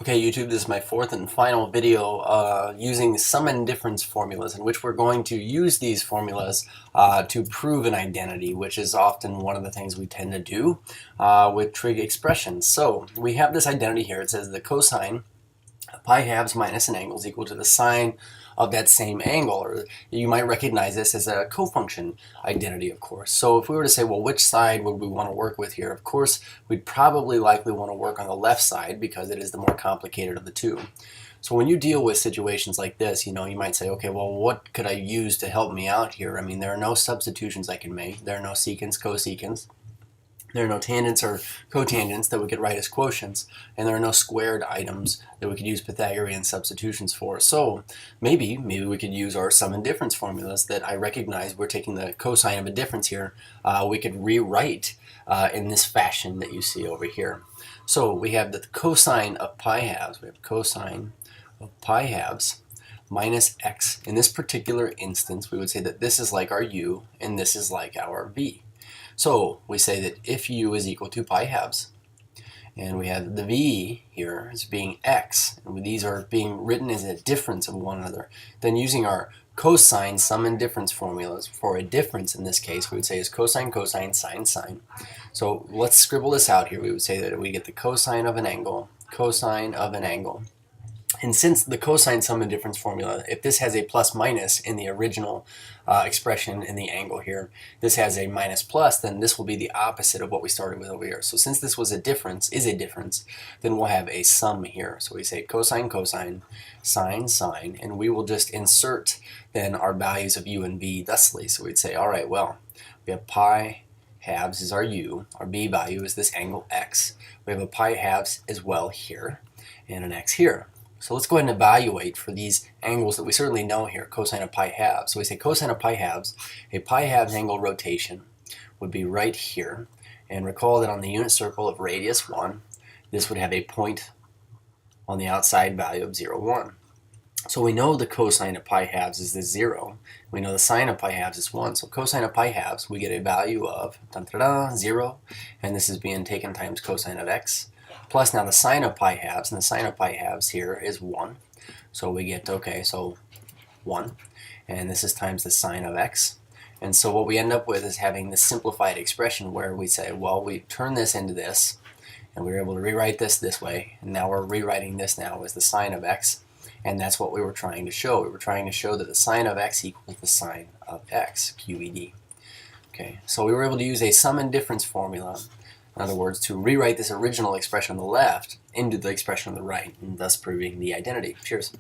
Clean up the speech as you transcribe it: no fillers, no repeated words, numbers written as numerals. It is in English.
Okay, YouTube, this is my fourth and final video using sum and difference formulas, in which we're going to use these formulas to prove an identity, which is often one of the things we tend to do with trig expressions. So we have this identity here. It says the cosine of pi halves minus an angle is equal to the sine of that same angle, or you might recognize this as a cofunction identity, of course. So if we were to say, well, which side would we want to work with here? Of course, we'd probably likely want to work on the left side because it is the more complicated of the two. So when you deal with situations like this, you might say, okay, well, what could I use to help me out here? I mean, there are no substitutions I can make. There are no secants, cosecants. There are no tangents or cotangents that we could write as quotients, and there are no squared items that we could use Pythagorean substitutions for. So maybe we could use our sum and difference formulas that I recognize we're taking the cosine of a difference here. We could rewrite in this fashion that you see over here. So we have the cosine of pi halves. We have cosine of pi halves minus x. In this particular instance, we would say that this is like our u and this is like our v. So we say that if u is equal to pi halves, and we have the v here as being x, and these are being written as a difference of one another, then using our cosine sum and difference formulas for a difference in this case, we would say is cosine, cosine, sine, sine. So let's scribble this out here. We would say that we get the cosine of an angle, cosine of an angle. And since the cosine sum and difference formula, if this has a plus minus in the original expression in the angle here, this has a minus plus, then this will be the opposite of what we started with over here. So since this was a difference, then we'll have a sum here. So we say cosine, cosine, sine, sine, and we will just insert then our values of u and v thusly. So we'd say, all right, well, we have pi halves is our u, our v value is this angle x. We have a pi halves as well here, and an x here. So let's go ahead and evaluate for these angles that we certainly know here, cosine of pi halves. So we say cosine of pi halves, a pi halves angle rotation would be right here. And recall that on the unit circle of radius 1, this would have a point on the outside value of 0, 1. So we know the cosine of pi halves is this 0. We know the sine of pi halves is 1. So cosine of pi halves, we get a value of 0, and this is being taken times cosine of x. Plus now the sine of pi halves, and the sine of pi halves here is 1. So we get, okay, so 1. And this is times the sine of x. And so what we end up with is having this simplified expression where we say, well, we turn this into this, and we were able to rewrite this way. And now we're rewriting this now as the sine of x. And that's what we were trying to show. We were trying to show that the sine of x equals the sine of x, QED. Okay, so we were able to use a sum and difference formula, in other words, to rewrite this original expression on the left into the expression on the right, and thus proving the identity. Cheers.